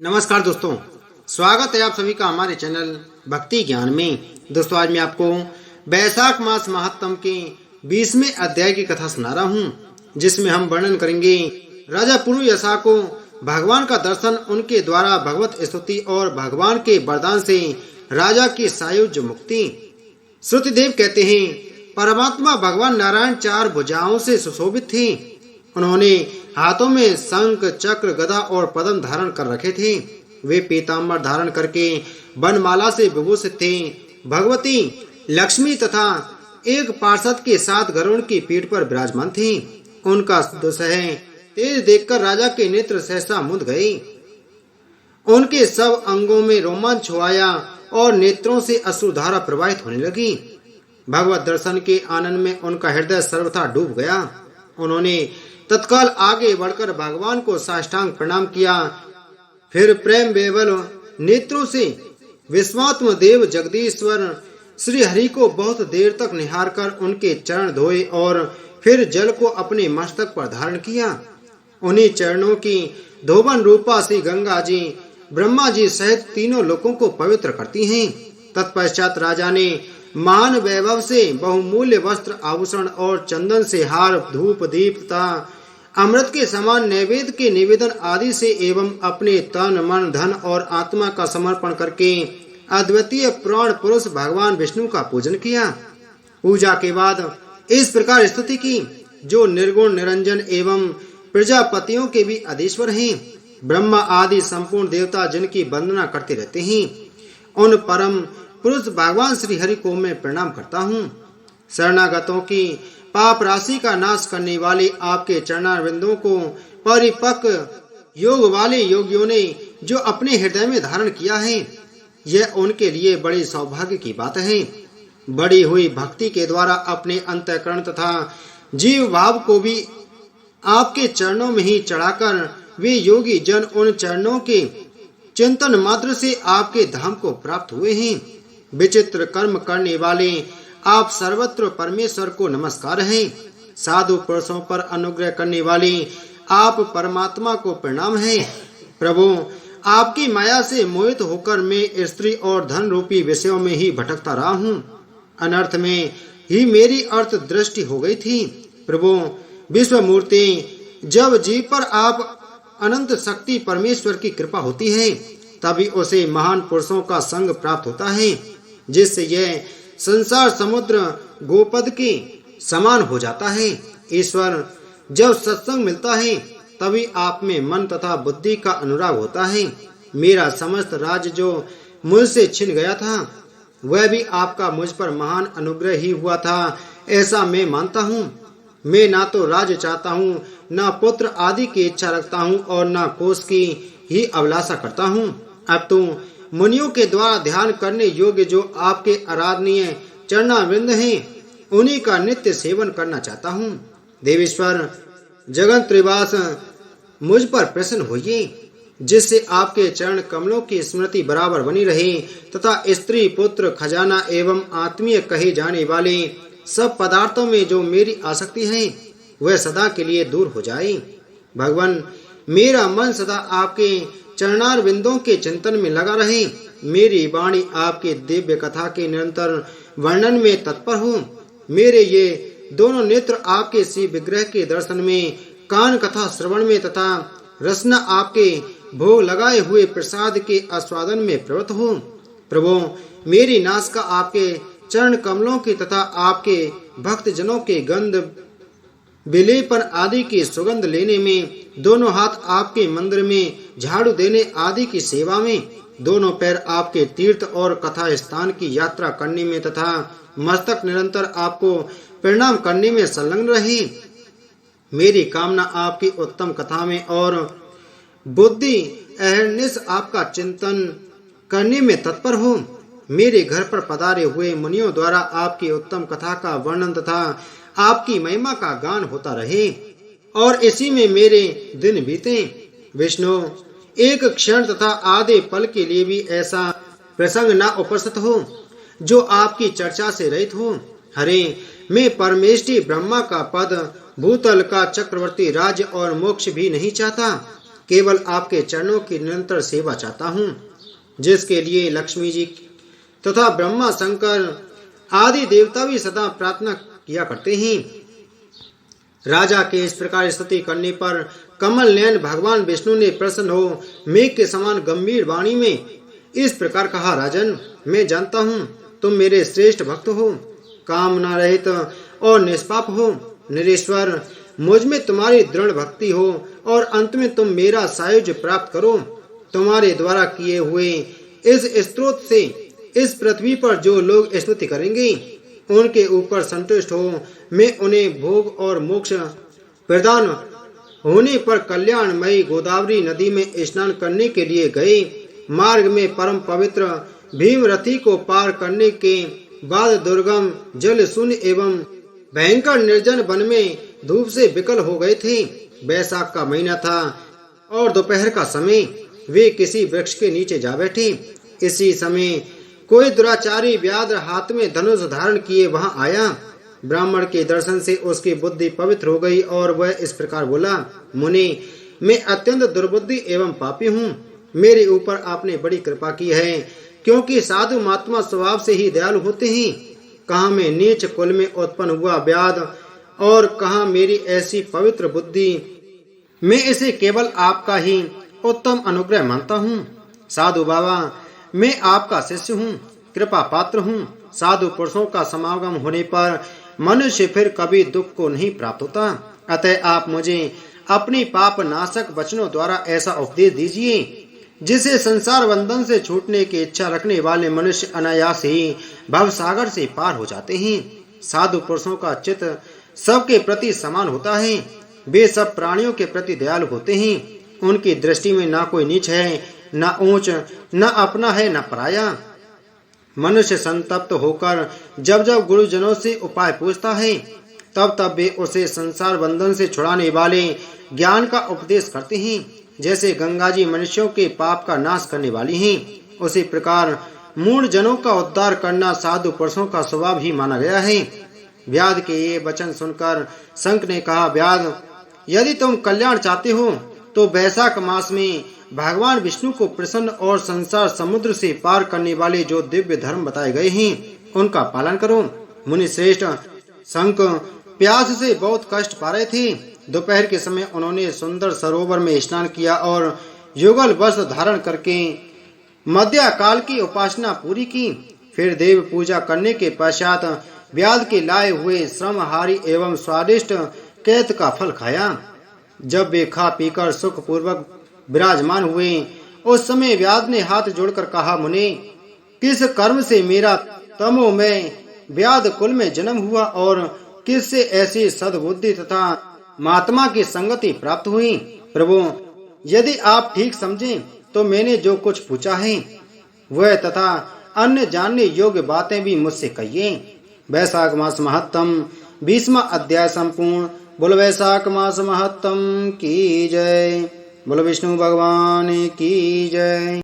नमस्कार दोस्तों, स्वागत है आप सभी का हमारे चैनल भक्ति ज्ञान में। दोस्तों, आज मैं आपको वैशाख मास महात्म के 20वें अध्याय की कथा सुना रहा हूँ, जिसमें हम वर्णन करेंगे राजा पुरुयशा को भगवान का दर्शन, उनके द्वारा भगवत स्तुति और भगवान के वरदान से राजा की सायुज्य मुक्ति। श्रुतिदेव कहते हैं, परमात्मा भगवान नारायण 4 भुजाओं से सुशोभित थे। उन्होंने हाथों में शंख, चक्र, गदा और पद्म धारण कर रखे थे। वे पीताम्बर धारण करके वनमाला से विभूषित थे। भगवती लक्ष्मी तथा एक पार्षद के साथ गरुड़ की पीठ पर विराजमान थी। उनका दुसह तेज देखकर राजा के नेत्र सहसा मुद गए। उनके सब अंगों में रोमांच छुआया और नेत्रों से अश्रुधारा प्रवाहित होने लगी। भगवत दर्शन के आनंद में उनका हृदय सर्वथा डूब गया। उन्होंने तत्काल आगे बढ़कर भगवान को साष्टांग प्रणाम किया। फिर प्रेम बेवल नेत्रों से विश्वात्म देव जगदीश्वर श्री हरि को बहुत देर तक निहार कर उनके चरण धोए और फिर जल को अपने मस्तक पर धारण किया। उन्हीं चरणों की धोबन रूपा सी गंगा जी ब्रह्मा जी सहित तीनों लोकों को पवित्र करती हैं। तत्पश्चात राजा ने महान वैभव से बहुमूल्य वस्त्र, आभूषण और चंदन से हार, धूप, दीप तथा अमृत के समान नैवेद्य के निवेदन आदि से एवं अपने तन, मन, धन और आत्मा का समर्पण करके अद्वितीय प्राण पुरुष भगवान विष्णु का पूजन किया। पूजा के बाद इस प्रकार स्तुति की, जो निर्गुण, निरंजन एवं प्रजापतियों के भी अधीश्वर हैं। ब्रह्मा आदि संपूर्ण देवता जिनकी वंदना करते रहते हैं, उन परम पुरुष भगवान श्री हरि को मैं प्रणाम करता हूँ। शरणागतों की पाप राशि का नाश करने वाले आपके चरणारविंदों को परिपक्व योग वाले योगियों ने जो अपने हृदय में धारण किया है, यह उनके लिए बड़ी सौभाग्य की बात है। बड़ी हुई भक्ति के द्वारा अपने अंतःकरण तथा जीव भाव को भी आपके चरणों में ही चढ़ाकर वे योगी जन उन चरणों के चिंतन मात्र से आपके धाम को प्राप्त हुए हैं। विचित्र कर्म करने वाले आप सर्वत्र परमेश्वर को नमस्कार है। साधु पुरुषों पर अनुग्रह करने वाले आप परमात्मा को प्रणाम है। प्रभु, आपकी माया से मोहित होकर मैं स्त्री और धन रूपी विषयों में ही भटकता रहा हूँ। अनर्थ में ही मेरी अर्थ दृष्टि हो गई थी। प्रभु विश्व मूर्ति, जब जीव पर आप अनंत शक्ति परमेश्वर की कृपा होती है, तभी उसे महान पुरुषों का संग प्राप्त होता है, जिससे यह संसार समुद्र गोपद के समान हो जाता है। ईश्वर, जब सत्संग मिलता है, तभी आप में मन तथा बुद्धि का अनुराग होता है। मेरा समस्त राज्य जो मुझसे छिन गया था, वह भी आपका मुझ पर महान अनुग्रह ही हुआ था, ऐसा मैं मानता हूँ। मैं ना तो राज्य चाहता हूँ, ना पुत्र आदि की इच्छा रखता हूँ और ना कोष की ही अभिलाषा करता हूँ। अब तो मुनियों के द्वारा ध्यान करने योग्य जो आपके आराधनीय चरणारविंद हैं, उन्हीं का नित्य सेवन करना चाहता हूँ। देवेश्वर जगत त्रिवास, मुझ पर प्रसन्न होइए, जिससे आपके चरण कमलों की स्मृति बराबर बनी रहे तथा स्त्री, पुत्र, खजाना एवं आत्मीय कहे जाने वाले सब पदार्थों में जो मेरी आसक्ति है, वह सदा के लिए दूर हो जाए। भगवान, मेरा मन सदा आपके चरणारविंदों के चिंतन में लगा रहे। मेरी वाणी आपके दिव्य कथा के निरंतर वर्णन में तत्पर हो। मेरे ये दोनों नेत्र आपके श्री विग्रह के दर्शन में, कान कथा श्रवण में तथा रसना आपके भोग लगाए हुए प्रसाद के आस्वादन में प्रवृत्त हो। प्रभु, मेरी नासिका आपके चरण कमलों की तथा आपके भक्त जनों के गंध, विलेपन आदि की सुगंध लेने में, दोनों हाथ आपके मंदिर में झाड़ू देने आदि की सेवा में, दोनों पैर आपके तीर्थ और कथा स्थान की यात्रा करने में तथा मस्तक निरंतर आपको प्रणाम करने में संलग्न रहे। मेरी कामना आपकी उत्तम कथा में और बुद्धि अहर्निश आपका चिंतन करने में तत्पर हो। मेरे घर पर पधारे हुए मुनियों द्वारा आपकी उत्तम कथा का वर्णन तथा आपकी महिमा का गान होता रहे और इसी में मेरे दिन बीते। विष्णु, एक क्षण तथा आधे पल के लिए भी ऐसा प्रसंग न उपस्थित हो जो आपकी चर्चा से रहित हो। हरे, मैं परमेष्टि ब्रह्मा का पद, भूतल का चक्रवर्ती राज्य और मोक्ष भी नहीं चाहता। केवल आपके चरणों की निरंतर सेवा चाहता हूँ, जिसके लिए लक्ष्मी जी तथा ब्रह्मा शंकर आदि देवता भी सदा प्रार्थना किया करते हैं। राजा के इस प्रकार स्तुति करने पर कमल नयन भगवान विष्णु ने प्रसन्न हो मेघ के समान गंभीर वाणी में इस प्रकार कहा, राजन, मैं जानता हूँ तुम मेरे श्रेष्ठ भक्त हो, कामना रहित और निष्पाप हो। निरेश्वर, मुझ में तुम्हारी दृढ़ भक्ति हो और अंत में तुम मेरा सायुज्य प्राप्त करो। तुम्हारे द्वारा किए हुए इस स्तोत्र से इस पृथ्वी पर जो लोग स्तुति करेंगे उनके ऊपर संतुष्ट हो मैं उन्हें भोग और मोक्ष प्रदान होने पर कल्याणमयी गोदावरी नदी में स्नान करने के लिए गए। मार्ग में परम पवित्र भीमरथी को पार करने के बाद दुर्गम जल शून्य एवं भयंकर निर्जन वन में धूप से विकल हो गए थे। बैसाख का महीना था और दोपहर का समय। वे किसी वृक्ष के नीचे जा बैठे। इसी समय कोई दुराचारी व्याध हाथ में धनुष धारण किए वहां आया। ब्राह्मण के दर्शन से उसकी बुद्धि पवित्र हो गई और वह इस प्रकार बोला, मुनि, मैं अत्यंत दुर्बुद्धि एवं पापी हूँ। मेरे ऊपर आपने बड़ी कृपा की है, क्योंकि साधु महात्मा स्वभाव से ही दयालु होते हैं। कहाँ मैं नीच कुल में उत्पन्न हुआ व्याध और कहाँ मेरी ऐसी पवित्र बुद्धि। मैं इसे केवल आपका ही उत्तम अनुग्रह मानता हूँ। साधु बाबा, मैं आपका शिष्य हूँ, कृपा पात्र हूँ। साधु पुरुषों का समागम होने पर मनुष्य फिर कभी दुख को नहीं प्राप्त होता। अतः आप मुझे अपनी पाप नाशक वचनों द्वारा ऐसा उपदेश दीजिए जिसे संसार बंधन से छूटने की इच्छा रखने वाले मनुष्य अनायास ही भव सागर से पार हो जाते हैं। साधु पुरुषों का चित्त सबके प्रति समान होता है। वे सब प्राणियों के प्रति दयालु होते हैं। उनकी दृष्टि में ना कोई नीच है, ना ऊंच, ना अपना है, ना पराया। मनुष्य संतप्त होकर जब जब गुरुजनों से उपाय पूछता है तब तब वे उसे संसार बंधन से छुड़ाने वाले ज्ञान का उपदेश करते हैं। जैसे गंगा जी मनुष्यों के पाप का नाश करने वाली हैं, उसी प्रकार मूढ़ जनों का उद्धार करना साधु पुरुषों का स्वभाव ही माना गया है। व्याध के ये वचन सुनकर शंख ने कहा, व्याध, यदि तुम कल्याण चाहते हो तो वैशाख मास में भगवान विष्णु को प्रसन्न और संसार समुद्र से पार करने वाले जो दिव्य धर्म बताए गए हैं उनका पालन करो। मुनि श्रेष्ठ, शंख प्यास से बहुत कष्ट पा रहे थे। दोपहर के समय उन्होंने सुंदर सरोवर में स्नान किया और युगल वस्त्र धारण करके मध्य काल की उपासना पूरी की। फिर देव पूजा करने के पश्चात व्याध के लाए हुए श्रमहारी एवं स्वादिष्ट कैत का फल खाया। जब वे खा पीकर सुख पूर्वक विराजमान हुए उस समय व्याध ने हाथ जोड़कर कहा, मुनि, किस कर्म से मेरा तमोमय व्याध कुल में जन्म हुआ और किससे ऐसी सद्बुद्धि तथा महात्मा की संगति प्राप्त हुई। प्रभु, यदि आप ठीक समझें तो मैंने जो कुछ पूछा है वह तथा अन्य जानने योग्य बातें भी मुझसे कहिए। वैशाख मास महत्तम 20वां अध्याय संपूर्ण। बोलो वैशाख मास महत्तम की जय। बोलो विष्णु भगवान की जय।